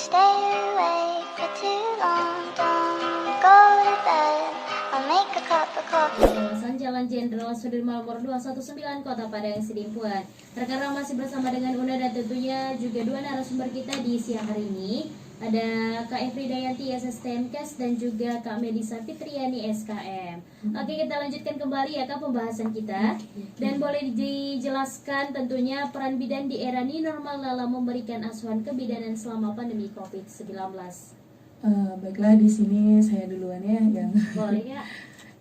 stay awake for too long. Don't go to bed, I'll make a cup of coffee. Kawasan Jalan Jenderal Sudirman nomor 219 Kota Padang Sidimpuan. Rekan-rekan masih bersama dengan Una dan tentunya juga dua narasumber kita di siang hari ini. Ada Kak Efri Dayanti SSTMKes dan juga Kak Melisa Fitriani SKM. Oke, kita lanjutkan kembali ya Kak pembahasan kita. Dan boleh dijelaskan tentunya peran bidan di era new normal dalam memberikan asuhan kebidanan selama pandemi COVID-19. Baiklah, di sini saya duluan ya yang Boleh Kak?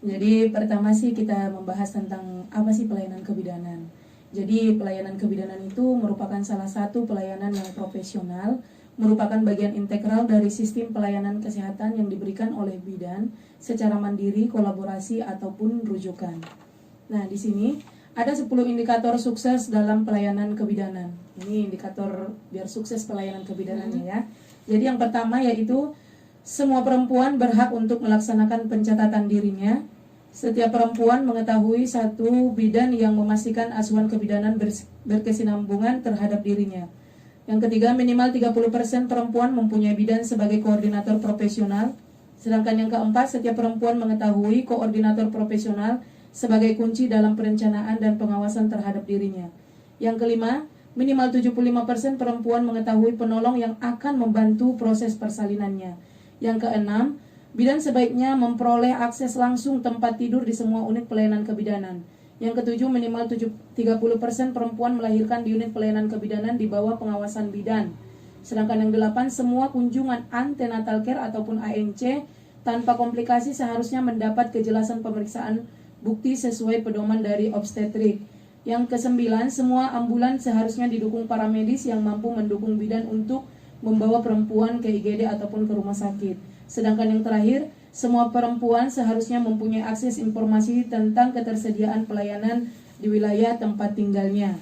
Jadi pertama sih kita membahas tentang apa sih pelayanan kebidanan. Jadi pelayanan kebidanan itu merupakan salah satu pelayanan yang profesional, merupakan bagian integral dari sistem pelayanan kesehatan yang diberikan oleh bidan secara mandiri, kolaborasi ataupun rujukan. Nah, di sini ada 10 indikator sukses dalam pelayanan kebidanan. Ini indikator biar sukses pelayanan kebidanannya ya. Jadi yang pertama yaitu semua perempuan berhak untuk melaksanakan pencatatan dirinya. Setiap perempuan mengetahui satu bidan yang memastikan asuhan kebidanan berkesinambungan terhadap dirinya. Yang ketiga, minimal 30% perempuan mempunyai bidan sebagai koordinator profesional. Sedangkan yang keempat, setiap perempuan mengetahui koordinator profesional sebagai kunci dalam perencanaan dan pengawasan terhadap dirinya. Yang kelima, minimal 75% perempuan mengetahui penolong yang akan membantu proses persalinannya. Yang keenam, bidan sebaiknya memperoleh akses langsung tempat tidur di semua unit pelayanan kebidanan. Yang ketujuh, minimal 30% perempuan melahirkan di unit pelayanan kebidanan di bawah pengawasan bidan. Sedangkan yang delapan, semua kunjungan antenatal care ataupun ANC tanpa komplikasi seharusnya mendapat kejelasan pemeriksaan bukti sesuai pedoman dari obstetrik. Yang kesembilan, semua ambulan seharusnya didukung para medis yang mampu mendukung bidan untuk membawa perempuan ke IGD ataupun ke rumah sakit. Sedangkan yang terakhir, semua perempuan seharusnya mempunyai akses informasi tentang ketersediaan pelayanan di wilayah tempat tinggalnya.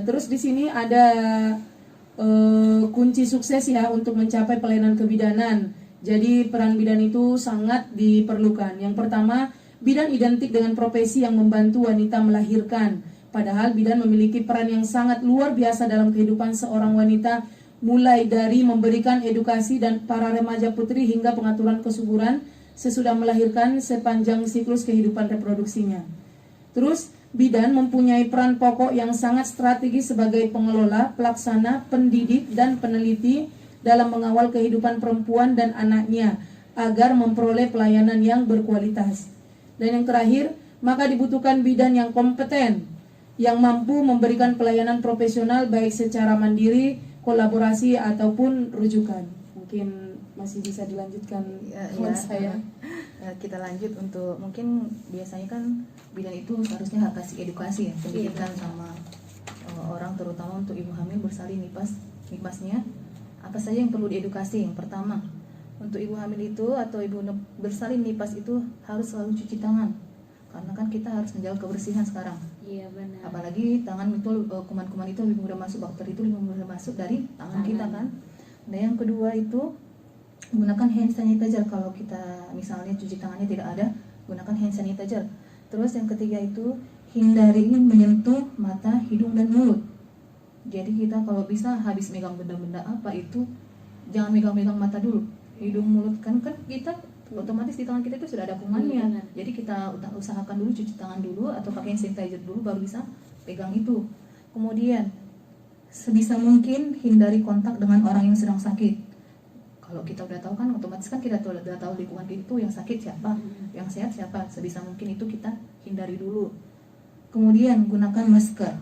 Terus di sini ada kunci sukses ya untuk mencapai pelayanan kebidanan. Jadi peran bidan itu sangat diperlukan. Yang pertama, bidan identik dengan profesi yang membantu wanita melahirkan. Padahal bidan memiliki peran yang sangat luar biasa dalam kehidupan seorang wanita, mulai dari memberikan edukasi dan para remaja putri hingga pengaturan kesuburan sesudah melahirkan sepanjang siklus kehidupan reproduksinya. Terus, bidan mempunyai peran pokok yang sangat strategis sebagai pengelola, pelaksana, pendidik, dan peneliti dalam mengawal kehidupan perempuan dan anaknya agar memperoleh pelayanan yang berkualitas. Dan yang terakhir, maka dibutuhkan bidan yang kompeten, yang mampu memberikan pelayanan profesional baik secara mandiri, kolaborasi ataupun rujukan. Mungkin masih bisa dilanjutkan saya. Kita lanjut untuk mungkin biasanya kan bidan itu seharusnya kasih edukasi ya, pendidikan sama orang, terutama untuk ibu hamil bersalin nipasnya. Apa saja yang perlu diedukasi? Yang pertama, untuk ibu hamil itu atau ibu bersalin nipas itu harus selalu cuci tangan. Karena kan kita harus menjaga kebersihan sekarang. Iya benar. Apalagi tangan itu kuman-kuman itu lebih mudah masuk, bakteri itu lebih mudah masuk dari tangan kita kan. Dan yang kedua itu gunakan hand sanitizer. Kalau kita misalnya cuci tangannya tidak ada, gunakan hand sanitizer. Terus yang ketiga itu hindari menyentuh mata, hidung dan mulut. Jadi kita kalau bisa habis megang benda-benda apa itu jangan megang-megang mata dulu, hidung, mulut kan kita otomatis di tangan kita itu sudah ada kumannya. Jadi kita usahakan dulu cuci tangan dulu atau pakai sanitizer dulu baru bisa pegang itu. Kemudian sebisa mungkin hindari kontak dengan orang yang sedang sakit. Kalau kita udah tahu kan otomatis kan kita udah tahu lingkungan itu yang sakit siapa, yang sehat siapa. Sebisa mungkin itu kita hindari dulu. Kemudian gunakan masker.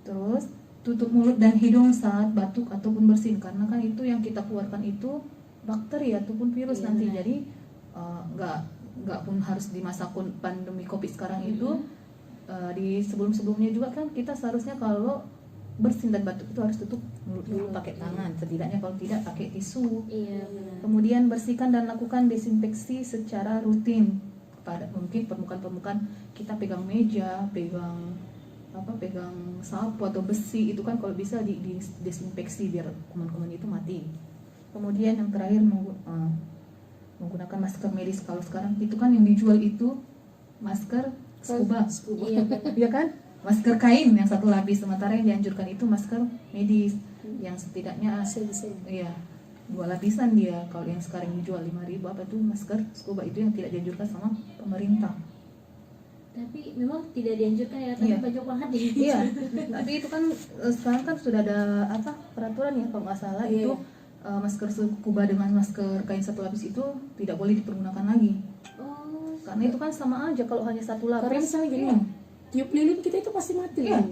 Terus tutup mulut dan hidung saat batuk ataupun bersin, karena kan itu yang kita keluarkan itu bakteri ataupun virus nanti. Jadi nggak pun harus di masa pandemi COVID sekarang itu, di sebelumnya juga kan kita seharusnya kalau bersin dan batuk itu harus tutup mulut dulu pakai tangan, setidaknya kalau tidak pakai tisu. Kemudian bersihkan dan lakukan desinfeksi secara rutin pada mungkin permukaan kita pegang meja, pegang sapu atau besi itu kan kalau bisa di desinfeksi biar kuman-kuman itu mati. Kemudian yang terakhir menggunakan masker medis. Kalau sekarang itu kan yang dijual itu masker scuba. Iya kan? Masker kain yang satu lapis, sementara yang dianjurkan itu masker medis. yang setidaknya Sensei. iya 2 lapisan dia. Kalau yang sekarang dijual 5.000 apa tuh masker scuba itu yang tidak dianjurkan sama pemerintah. Tapi memang tidak dianjurkan ya, tapi Iya. banyak banget nih. Iya, tapi itu kan sekarang kan sudah ada apa peraturan ya kalau nggak salah Iya. itu masker scuba dengan masker kain 1 lapis itu tidak boleh dipergunakan lagi. Oh, Karena itu kan sama aja kalau hanya 1 lapis. Karena misalnya gini, Iya. tiup lilin kita itu pasti mati. Iya. Lin.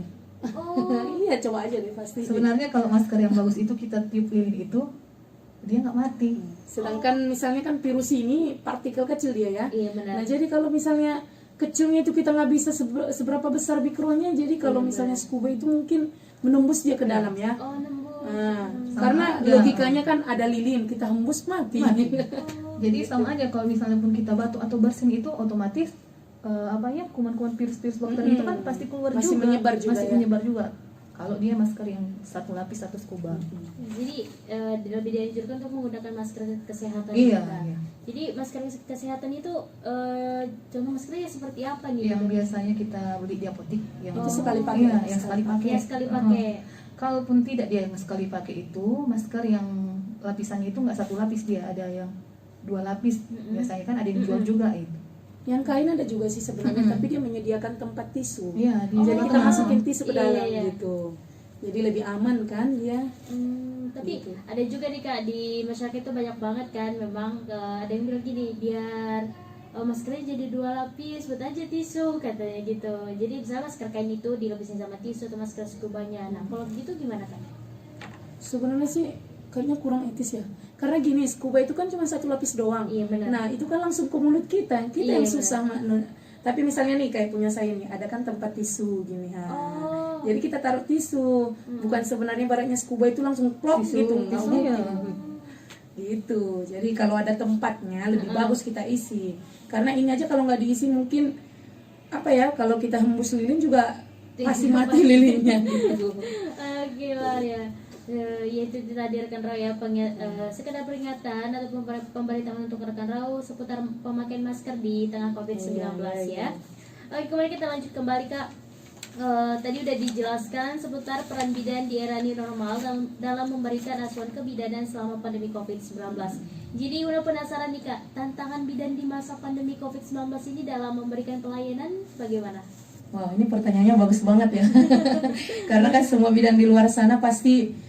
oh, Iya, coba aja deh pasti. Sebenarnya kalau masker yang bagus itu kita tiup lilin itu dia nggak mati. Sedangkan misalnya kan virus ini partikel kecil dia ya. iya benar. Nah jadi kalau misalnya kecilnya itu kita nggak bisa seberapa besar mikronya, jadi kalau misalnya scuba itu mungkin menembus dia ke dalam ya. Oh, nembus. Nah, Sama karena aja. logikanya kan ada lilin, kita hembus mati. Jadi sama aja kalau misalnya pun kita batuk atau bersin itu otomatis apa ya kuman-kuman virus-virus bakteri itu kan pasti keluar Masih juga. menyebar juga Masih ya. menyebar juga. Kalau dia masker yang 1 lapis atau scuba. Jadi lebih dianjurkan untuk menggunakan masker kesehatan. Iya, juga. iya. Jadi masker kesehatan itu contoh maskernya seperti apa nih? Yang biasanya kita beli di apotik yang Itu sekali pakai. Iya, yang sekali pakai. Ya, sekali pakai. Kalaupun tidak dia yang sekali pakai itu masker yang lapisannya itu nggak 1 lapis, dia ada yang 2 lapis. Biasanya kan ada yang dijual juga itu. Yang kain ada juga sih sebenarnya, tapi dia menyediakan tempat tisu. Iya, Jadi kita Oh. masukin tisu ke Iya, dalam iya. gitu. Jadi lebih aman kan dia. Tapi Gitu. ada juga nih Kak, di masyarakat itu banyak banget kan memang ada yang bilang gini, biar maskernya jadi 2 lapis, buat aja tisu katanya gitu. Jadi misalnya masker kain itu dilapisin sama tisu atau masker scubanya. Nah kalau begitu gimana Kak? Sebenarnya sih kayaknya kurang etis ya. Karena gini, scuba itu kan cuma 1 lapis doang. Iya, benar. Nah itu kan langsung ke mulut kita Iya, yang susah. Tapi misalnya nih kayak punya saya nih, ada kan tempat tisu gini ha. Oh. Jadi kita taruh tisu, bukan sebenarnya baratnya scuba itu langsung plok Tisu, gitu, nggak tisunya. mungkin. Gitu. Jadi kalau ada tempatnya lebih bagus kita isi. Karena ini aja kalau nggak diisi mungkin apa ya? Kalau kita hembus lilin juga pasti mati lilinnya gitu. Gila ya. Yaitu tadi rekan Rau ya, sekedar peringatan atau pemberitahuan untuk rekan Rau seputar pemakaian masker di tengah COVID-19 ya. Oke, kemudian kita lanjut kembali Kak. Tadi udah dijelaskan seputar peran bidan di era new normal dalam memberikan asuhan kebidanan selama pandemi COVID-19. Jadi udah penasaran nih Kak, tantangan bidan di masa pandemi COVID-19 ini dalam memberikan pelayanan bagaimana? Wah, ini pertanyaannya bagus banget ya. Karena kan semua bidan di luar sana pasti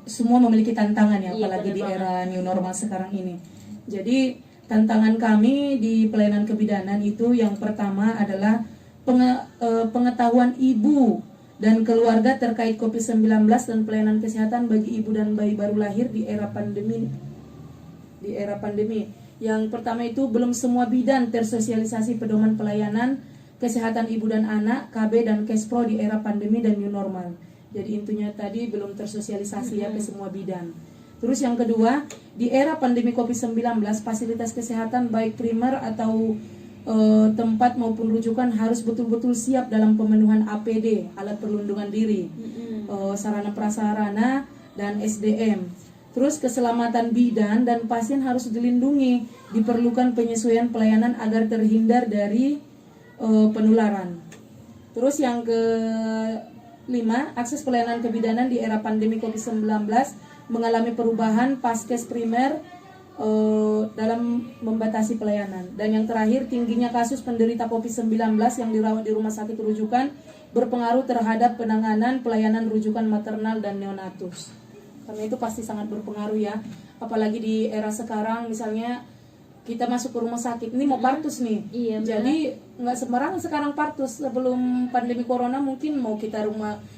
semua memiliki tantangan ya, Iya, apalagi benar di banget. era new normal sekarang ini. Jadi tantangan kami di pelayanan kebidanan itu yang pertama adalah pengetahuan ibu dan keluarga terkait COVID-19 dan pelayanan kesehatan bagi ibu dan bayi baru lahir di era pandemi. Yang pertama itu belum semua bidan tersosialisasi pedoman pelayanan kesehatan ibu dan anak, KB dan Kespro di era pandemi dan new normal. Jadi intinya tadi belum tersosialisasi ya ke semua bidan. Terus yang kedua, di era pandemi COVID-19, fasilitas kesehatan baik primer atau tempat maupun rujukan harus betul-betul siap dalam pemenuhan APD, alat perlindungan diri, sarana prasarana dan SDM. Terus keselamatan bidan dan pasien harus dilindungi, diperlukan penyesuaian pelayanan agar terhindar dari penularan. Terus yang kelima, akses pelayanan kebidanan di era pandemi COVID-19 mengalami perubahan paskes primer dalam membatasi pelayanan. Dan yang terakhir, tingginya kasus penderita COVID-19 yang dirawat di rumah sakit rujukan berpengaruh terhadap penanganan pelayanan rujukan maternal dan neonatus. Karena itu pasti sangat berpengaruh ya. Apalagi di era sekarang misalnya kita masuk ke rumah sakit, ini mau partus nih. Iya, benar. Jadi nggak sembarangan sekarang partus. Sebelum pandemi corona mungkin mau kita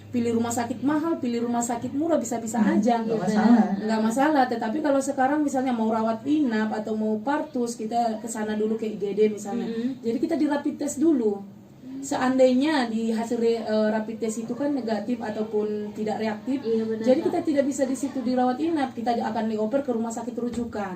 pilih rumah sakit mahal, pilih rumah sakit murah bisa-bisa aja. Nggak masalah. Nggak masalah. Tetapi kalau sekarang misalnya mau rawat inap atau mau partus, kita ke sana dulu ke IGD misalnya. Jadi kita di rapid test dulu. Seandainya di hasil rapid test itu kan negatif ataupun tidak reaktif, Iya, benar, jadi Kak. kita tidak bisa di situ dirawat inap, kita akan dioper ke rumah sakit rujukan.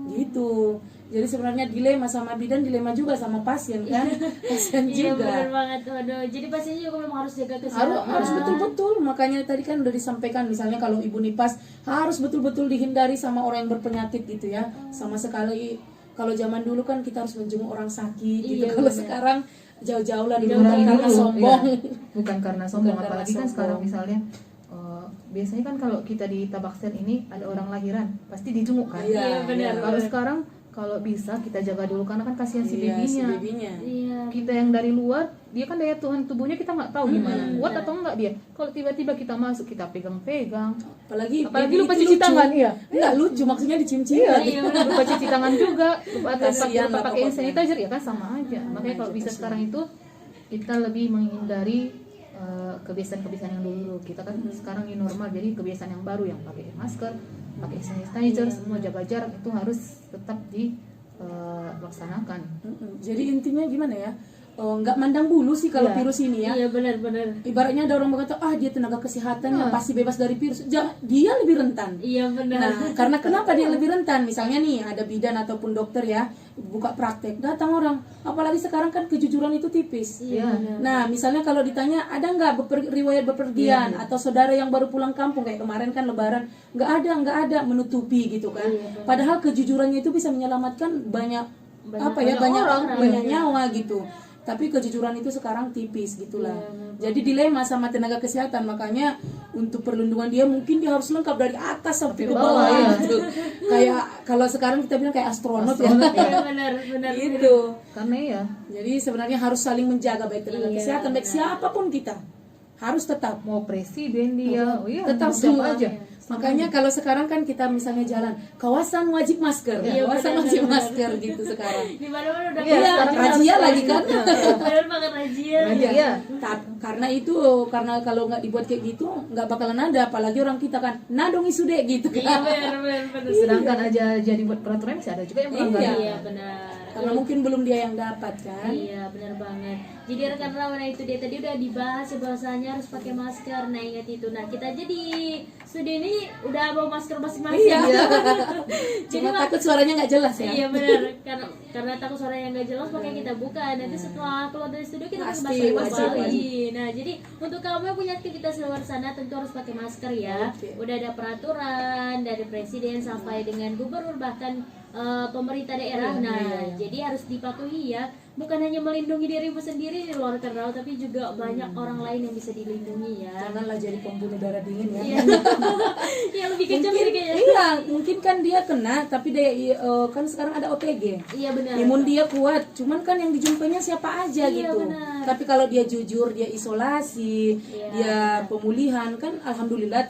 Gitu. Jadi sebenarnya dilema sama bidan, dilema juga sama pasien kan. Pasien Iya juga. benar banget. Waduh, jadi pasiennya juga memang harus jaga kesehatan. Harus betul-betul. Makanya tadi kan udah disampaikan misalnya kalau ibu nipas harus betul-betul dihindari sama orang yang berpenyakit gitu ya. Sama sekali kalau zaman dulu kan kita harus menjenguk orang sakit gitu. Iya, Kalau benar. sekarang jauh-jauh lah Jauh bukan dari karena dulu, sombong. iya. Bukan karena sombong, Bukan karena apalagi kan sombong. sekarang misalnya biasanya kan kalau kita di Tabakser ini ada orang lahiran pasti dijenguk kan. Iya, benar. Kalau sekarang kalau bisa kita jaga dulu karena kan kasihan si Iya, si babynya. babynya. Iya. Kita yang dari luar, dia kan daya tahan tubuhnya kita nggak tahu gimana, kuat benar. atau enggak dia. Kalau tiba-tiba kita masuk, kita pegang-pegang, Apalagi apalagi baby lupa itu cuci lucu. tangan, iya. Enggak lucu, maksudnya dicium-cium. Iya, benar. Lupa cuci tangan juga, lupa Kasihan lupa lah pakai hand pokoknya. sanitizer ya kan sama aja. Makanya kalau bisa sekarang itu kita lebih menghindari kebiasaan-kebiasaan yang dulu. Kita kan sekarang ini normal, jadi kebiasaan yang baru yang pakai masker, pakai sanitizer, semua jaga jarak itu harus tetap dilaksanakan. Jadi intinya gimana ya? Nggak mandang bulu sih kalau Iya. virus ini ya. Iya, benar-benar. Ibaratnya ada orang berkata, dia tenaga kesehatannya pasti bebas dari virus. Dia lebih rentan. Iya, benar. Nah, karena kenapa dia lebih rentan? Misalnya nih, ada bidan ataupun dokter ya, buka praktek, datang orang. Apalagi sekarang kan kejujuran itu tipis. Iya, benar. Nah, misalnya kalau ditanya, ada nggak riwayat bepergian atau saudara yang baru pulang kampung kayak kemarin kan Lebaran, nggak ada, menutupi gitu kan. Padahal kejujurannya itu bisa menyelamatkan banyak banyak nyawa gitu. Tapi kejujuran itu sekarang tipis gitulah. Jadi dilema sama tenaga kesehatan, makanya untuk perlindungan dia mungkin dia harus lengkap dari atas sampai ke bawah gitu. Kayak kalau sekarang kita bilang kayak astronot ya. Iya, benar. Gitu. Karena ya Jadi sebenarnya harus saling menjaga baik tenaga kesehatan, baik siapapun kita. Harus tetap mau presiden dia, tetap mau semua siapa aja. Makanya kalau sekarang kan kita misalnya jalan kawasan wajib masker, kawasan wajib masker gitu sekarang. Di mana-mana udah Iya, razia lagi kan. benar banget razia. Iya. Karena kalau nggak dibuat kayak gitu nggak bakalan ada, apalagi orang kita kan nadong isu deh gitu Iya, kan. benar. Sedangkan aja jadi buat peraturan masih ada juga yang melanggar. Iya, benar. Karena mungkin belum dia yang dapat kan. Iya, benar banget. Jadi rekan Rawana itu dia tadi udah dibahas ya, bahwasanya harus pakai masker. Nah, ingat itu. Nah, kita aja di studio ini udah bawa masker masing-masing. Iya. Jadi Cuma takut suaranya nggak jelas ya. Iya, benar. Karena takut suaranya nggak jelas, makanya kita buka. Nanti setelah keluar dari studio kita pakai Pasti, masker wajib. lagi. Nah, jadi untuk kamu yang punya aktivitas di luar sana tentu harus pakai masker ya. Oke. Udah ada peraturan dari presiden sampai dengan gubernur bahkan pemerintah daerah. Jadi harus dipatuhi ya. Bukan hanya melindungi dirimu sendiri di luar kenal, tapi juga banyak orang lain yang bisa dilindungi ya. Janganlah jadi pembunuh darah dingin ya. Iya. Ya lebih kejam Mungkin, ini kayaknya. iya, mungkin kan dia kena, tapi dia kan sekarang ada OPG. Iya, benar. Imun dia kuat, cuman kan yang dijumpainya siapa aja Iya, gitu. benar. Tapi kalau dia jujur, dia isolasi, Iya. dia pemulihan kan alhamdulillah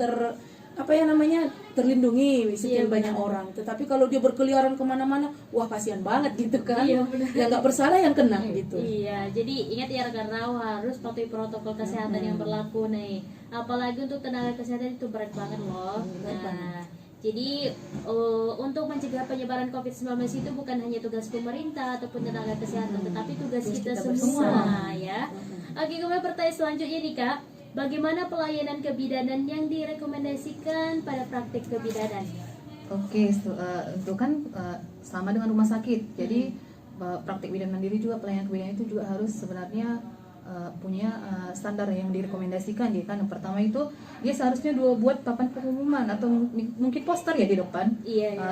terlindungi sekian Iya, banyak orang. Tetapi kalau dia berkeliaran kemana-mana, wah kasihan banget gitu kan. Iya, benar. Yang nggak bersalah yang kena gitu. Iya, jadi ingat ya rekan Raw, harus patuhi protokol kesehatan yang berlaku nih. Apalagi untuk tenaga kesehatan itu berat banget loh. Nah, jadi untuk mencegah penyebaran COVID-19 itu bukan hanya tugas pemerintah ataupun tenaga kesehatan, tetapi tugas kita semua ya. Oke, kemudian pertanyaan selanjutnya nih Kak, bagaimana pelayanan kebidanan yang direkomendasikan pada praktik kebidanan? Oke, itu kan sama dengan rumah sakit. Jadi praktik bidan mandiri juga, pelayanan kebidanan itu juga harus sebenarnya punya standar yang direkomendasikan dia kan. Yang pertama itu dia seharusnya buat papan pengumuman atau mungkin poster ya di depan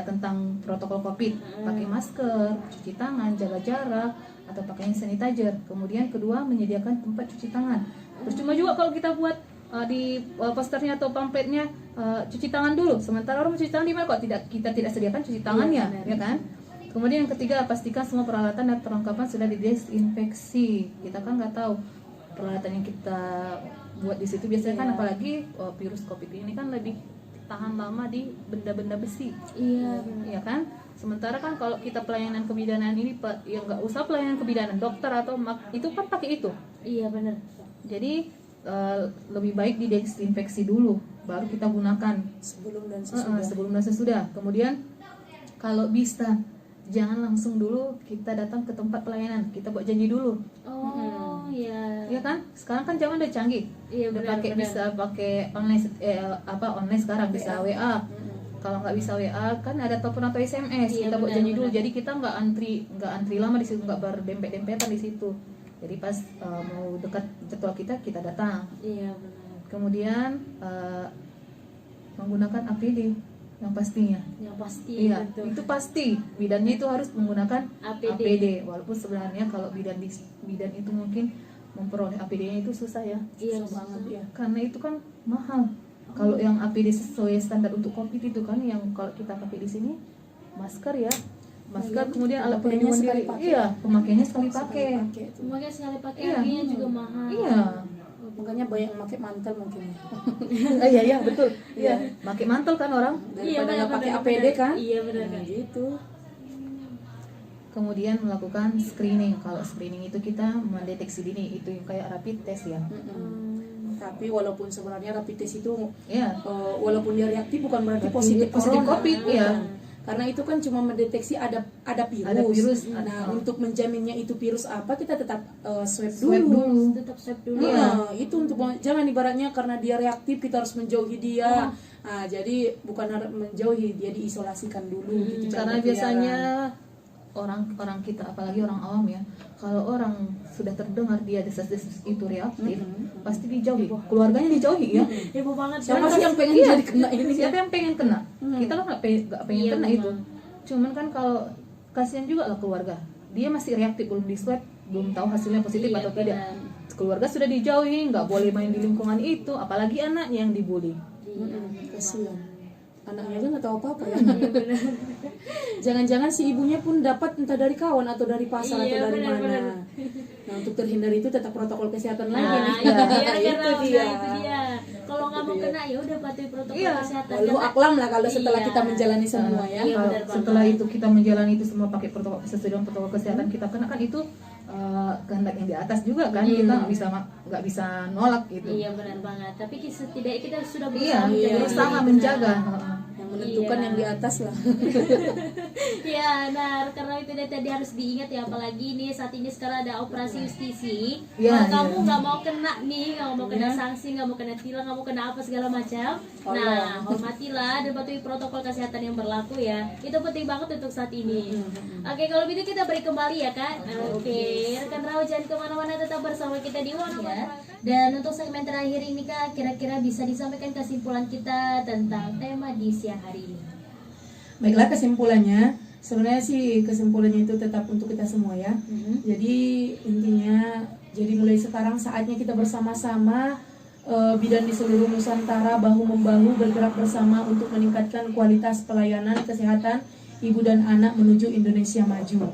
tentang protokol COVID, pakai masker, cuci tangan, jaga jarak atau pakai hand sanitizer. Kemudian kedua, menyediakan tempat cuci tangan. Percuma juga kalau kita buat di posternya atau pamfletnya cuci tangan dulu, sementara orang cuci tangan di mana kok kita tidak sediakan cuci tangannya, ya kan? Kemudian yang ketiga, pastikan semua peralatan dan perlengkapan sudah didesinfeksi. Kita kan nggak tahu peralatan yang kita buat di situ biasanya kan, apalagi virus COVID ini kan lebih tahan lama di benda-benda besi. Iya, ya kan? Sementara kan kalau kita pelayanan kebidanan ini ya nggak usah pelayanan kebidanan, dokter atau itu kan pakai itu. Iya, benar. Jadi lebih baik didesinfeksi dulu, baru kita gunakan Sebelum dan sesudah. sebelum dan sesudah. Kemudian kalau bisa jangan langsung dulu kita datang ke tempat pelayanan, kita buat janji dulu. Oh, iya. Ya kan? Sekarang kan zaman udah canggih. Iya, Udah benar, pakai benar. bisa pakai online online sekarang bisa WA. Kalau nggak bisa WA kan ada telepon atau SMS. Iya, Kita buat benar, janji dulu. benar. Jadi kita nggak antri lama di situ, nggak berdempet-dempetan di situ. Jadi pas mau dekat jadwal kita datang. Iya, benar. Kemudian menggunakan APD yang pastinya. Yang pasti Iya, betul. itu pasti bidannya itu harus menggunakan APD. APD. Walaupun sebenarnya kalau bidan itu mungkin memperoleh APD-nya itu susah ya. Iya, Susah banget ya. Karena itu kan mahal. Kalau yang APD sesuai standar untuk COVID itu kan yang kalau kita pakai di sini masker ya. Masker kemudian alat Pemakaiannya pelindung sekali diri. pakai. Iya, pemakaiannya sekali pakai. Semuanya sekali pakai Iya. harganya juga mahal. Iya. Makanya banyak yang pakai mantel mungkin ya. Iya betul. Iya, pakai mantel kan orang. Daripada nggak pakai benar, APD benar. kan? Iya benar Nah, kan. gitu. Kemudian melakukan screening. Kalau screening itu kita mendeteksi dini, itu yang kayak rapid test ya. Tapi walaupun sebenarnya rapid test itu Iya. walaupun dia reaktif bukan berarti Positif positif corona. COVID, iya. Karena itu kan cuma mendeteksi ada virus. Ada virus. Nah, untuk menjaminnya itu virus apa kita tetap swab Swab dulu. dulu. Tetap swab dulu. Nah, itu untuk jangan ibaratnya karena dia reaktif kita harus menjauhi dia. Nah, jadi bukan harus menjauhi, dia diisolasikan dulu gitu. Karena biasanya orang kita apalagi orang awam ya, kalau orang sudah terdengar dia desas-desus itu reaktif, pasti dijauhi, keluarganya dijauhi ya. Ibu banget. siapa sih yang pengen Iya. jadi kena ini Siapa yang pengen kena? Kita kan nggak pengen Iya, kena memang. itu. Cuman kan kalau kasihan juga lah keluarga, dia masih reaktif, belum di swab, belum tahu hasilnya positif Iya, atau tidak. benar. Keluarga sudah dijauhi, nggak boleh main di lingkungan itu, apalagi anaknya yang dibully. Kasihan. Anaknya aja nggak tahu apa-apa ya. Jangan-jangan si ibunya pun dapat entah dari kawan atau dari pasar Iya, atau dari benar, mana. benar. Nah, untuk terhindar itu tetap protokol kesehatan lagi Nah, nih. itu dia, Itu dia. itu dia. Kalau nggak mau kena ya udah patuhi protokol Iya. kesehatan. Walau Karena- aklam lah kalau setelah Iya. kita menjalani semua ya. Iya, Kalau benar banget. setelah itu kita menjalani itu semua pakai protokol sesuai dengan protokol kesehatan kita kena kan itu kehendak yang di atas juga kan, kita nggak bisa nolak gitu. Iya benar banget. Tapi setidaknya kita sudah Iya, berusaha menjaga berusaha diri, menjaga. benar. Yang menentukan Iya. yang di atas lah. Ya, nah karena itu tadi harus diingat ya, apalagi nih saat ini sekarang ada operasi justisi. Iya, Kalau kamu iya. nggak mau kena nih, nggak mau kena Iya. sanksi, nggak mau kena tilang, nggak mau kena apa segala macam. Nah, hormatilah dan patuhi protokol kesehatan yang berlaku ya. Itu penting banget untuk saat ini. Oke, kalau begitu kita beri kembali ya kan. Oke, rekan Rawa jangan kemana-mana, tetap bersama kita di One ya. Dan untuk segmen terakhir ini Kak, kira-kira bisa disampaikan kesimpulan kita tentang tema di siang hari ini. Baiklah, kesimpulannya sebenarnya sih kesimpulannya itu tetap untuk kita semua ya. Jadi intinya jadi mulai sekarang saatnya kita bersama-sama bidan di seluruh Nusantara bahu-membahu bergerak bersama untuk meningkatkan kualitas pelayanan kesehatan ibu dan anak menuju Indonesia maju.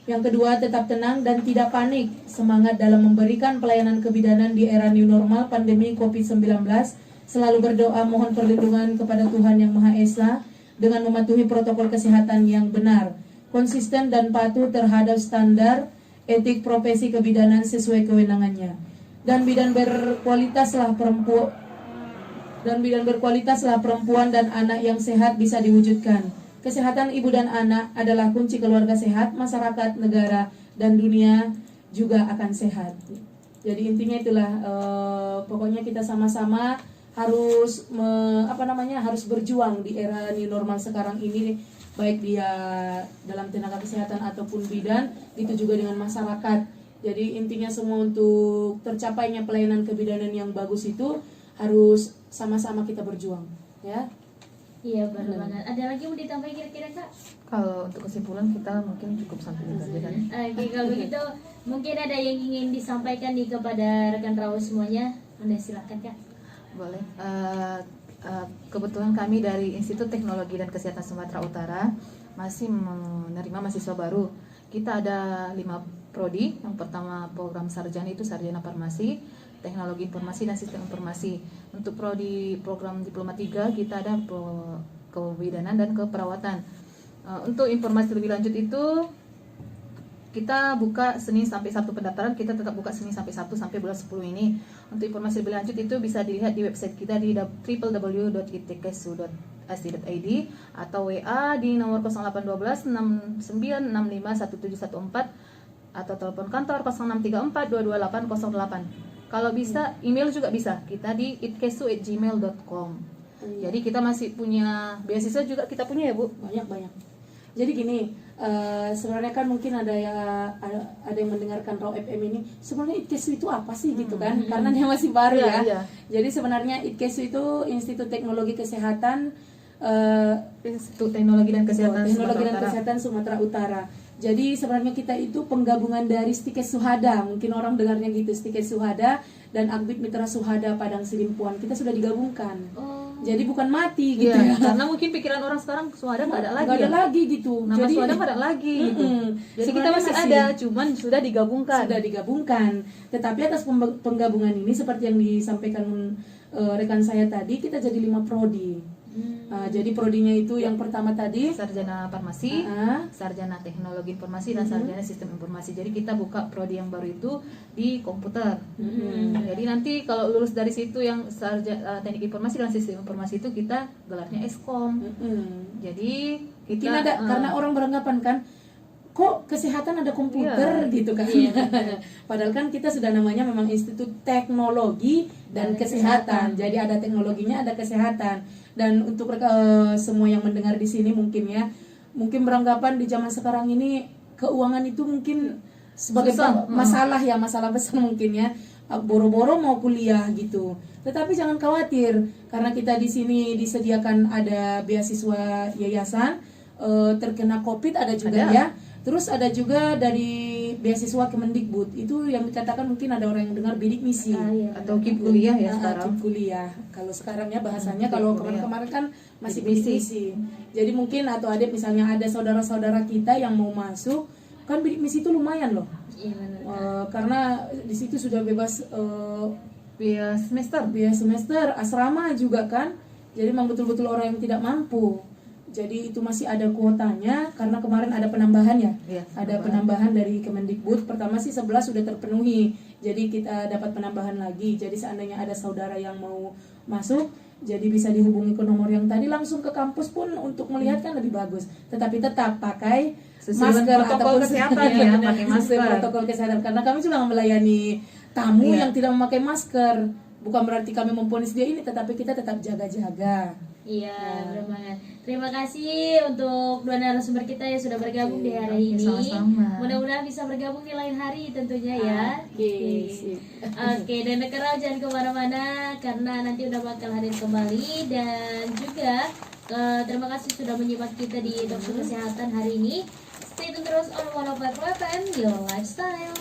Yang kedua, tetap tenang dan tidak panik. Semangat dalam memberikan pelayanan kebidanan di era new normal pandemi COVID-19. Selalu berdoa mohon perlindungan kepada Tuhan Yang Maha Esa dengan mematuhi protokol kesehatan yang benar, konsisten dan patuh terhadap standar etik profesi kebidanan sesuai kewenangannya. Dan bidan berkualitaslah perempuan dan anak yang sehat bisa diwujudkan. Kesehatan ibu dan anak adalah kunci keluarga sehat, masyarakat, negara, dan dunia juga akan sehat. Jadi intinya itulah, pokoknya kita sama-sama harus harus berjuang di era new normal sekarang ini, baik dia dalam tenaga kesehatan ataupun bidan, itu juga dengan masyarakat. Jadi intinya semua untuk tercapainya pelayanan kebidanan yang bagus itu harus sama-sama kita berjuang, ya. Iya benar banget. Ada lagi mau ditambah kira-kira Kak? Kalau untuk kesimpulan kita mungkin cukup sampai di sini kan. Oke, kalau begitu mungkin ada yang ingin disampaikan nih kepada rekan Rawa semuanya. Anda silakan Kak. Boleh. Kebetulan kami dari Institut Teknologi dan Kesehatan Sumatera Utara masih menerima mahasiswa baru. Kita ada 5 prodi. Yang pertama program sarjana itu sarjana farmasi, teknologi informasi dan sistem informasi. Untuk prodi program diploma 3 kita ada kebidanan dan keperawatan. Untuk informasi lebih lanjut itu kita buka Senin sampai Sabtu pendaftaran, kita tetap buka Senin sampai Sabtu sampai bulan 10 ini. Untuk informasi lebih lanjut itu bisa dilihat di website kita di www.itkesu.ac.id atau WA di nomor 0812 69651714 atau telepon kantor 0634 22808. Kalau bisa email juga bisa, kita di itkesu@gmail.com. Jadi kita masih punya beasiswa juga, kita punya ya Bu? Banyak. Jadi gini, sebenarnya kan mungkin ada yang mendengarkan Raw FM ini, sebenarnya ITKESU itu apa sih gitu kan? Karena dia masih baru ya. Iya. Jadi sebenarnya ITKESU itu Institut Teknologi Kesehatan Institut Teknologi dan Kesehatan Teknologi dan Sumatera Utara. Kesehatan Sumatera Utara. Jadi sebenarnya kita itu penggabungan dari Stikes Suhada, mungkin orang dengarnya gitu, Stikes Suhada dan Akbid Mitra Suhada Padang Sidimpuan kita sudah digabungkan. Oh. Jadi bukan mati gitu Iya, ya. karena mungkin pikiran orang sekarang Suhada nggak ada lagi. Nggak ada ya? lagi gitu. Nama Jadi Suhada nggak ada lagi gitu. Jadi kita Sebenarnya masih ada, cuman sudah digabungkan. sudah digabungkan. Tetapi atas penggabungan ini seperti yang disampaikan rekan saya tadi, kita jadi 5 prodi. Jadi prodinya itu yang pertama tadi Sarjana Farmasi, Ah. Sarjana Teknologi Informasi, dan Sarjana Sistem Informasi. Jadi kita buka prodi yang baru itu di komputer. Jadi nanti kalau lulus dari situ yang Sarjana Teknik Informasi dan Sistem Informasi itu kita gelarnya Eskom. Jadi kita Mungkin ada karena orang beranggapan kan, kok kesehatan ada komputer Iya. gitu kan. Padahal kan kita sudah namanya memang Institut Teknologi dan Kesehatan. Jadi ada teknologinya, ada kesehatan. Dan untuk semua yang mendengar di sini mungkin beranggapan di zaman sekarang ini keuangan itu mungkin sebagai Susah. masalah besar mungkin ya. Boro-boro mau kuliah gitu. Tetapi jangan khawatir karena kita di sini disediakan ada beasiswa yayasan, terkena Covid ada juga Ada. ya. Terus ada juga dari beasiswa Kemendikbud, itu yang dikatakan mungkin ada orang yang dengar bidik misi. Iya. atau KIP kuliah ya sekarang. KIP kuliah. Kalau sekarang ya bahasanya, KIP kalau kuliah. kemarin-kemarin kan masih Bidik bidik misi. Jadi mungkin atau ada misalnya ada saudara-saudara kita yang mau masuk, kan bidik misi itu lumayan loh. Iya benar. Karena di situ sudah bebas Biaya semester. biaya semester, asrama juga kan. Jadi memang betul-betul orang yang tidak mampu. Jadi itu masih ada kuotanya karena kemarin ada penambahan ya. Iya, Ada penambahan dari Kemendikbud. Pertama sih 11 sudah terpenuhi. Jadi kita dapat penambahan lagi. Jadi seandainya ada saudara yang mau masuk, jadi bisa dihubungi ke nomor yang tadi, langsung ke kampus pun untuk melihat kan lebih bagus. Tetapi tetap pakai Sesuai masker protokol ataupun kesehatan Iya, ya, benar, pakai sesuai masker. protokol kesehatan karena kami juga melayani tamu Iya. yang tidak memakai masker. Bukan berarti kami memponis dia ini, tetapi kita tetap jaga-jaga. Iya, benar banget. Terima kasih untuk dua narasumber kita yang sudah bergabung di hari ini. sama-sama. Mudah-mudahan bisa bergabung di lain hari tentunya ya. Oke, sip. Oke, dan Nekerau jangan kemana-mana karena nanti udah bakal hadir kembali. Dan juga terima kasih sudah menyimak kita di Dokter Kesehatan hari ini. Stay tune terus on 105 FM, your lifestyle.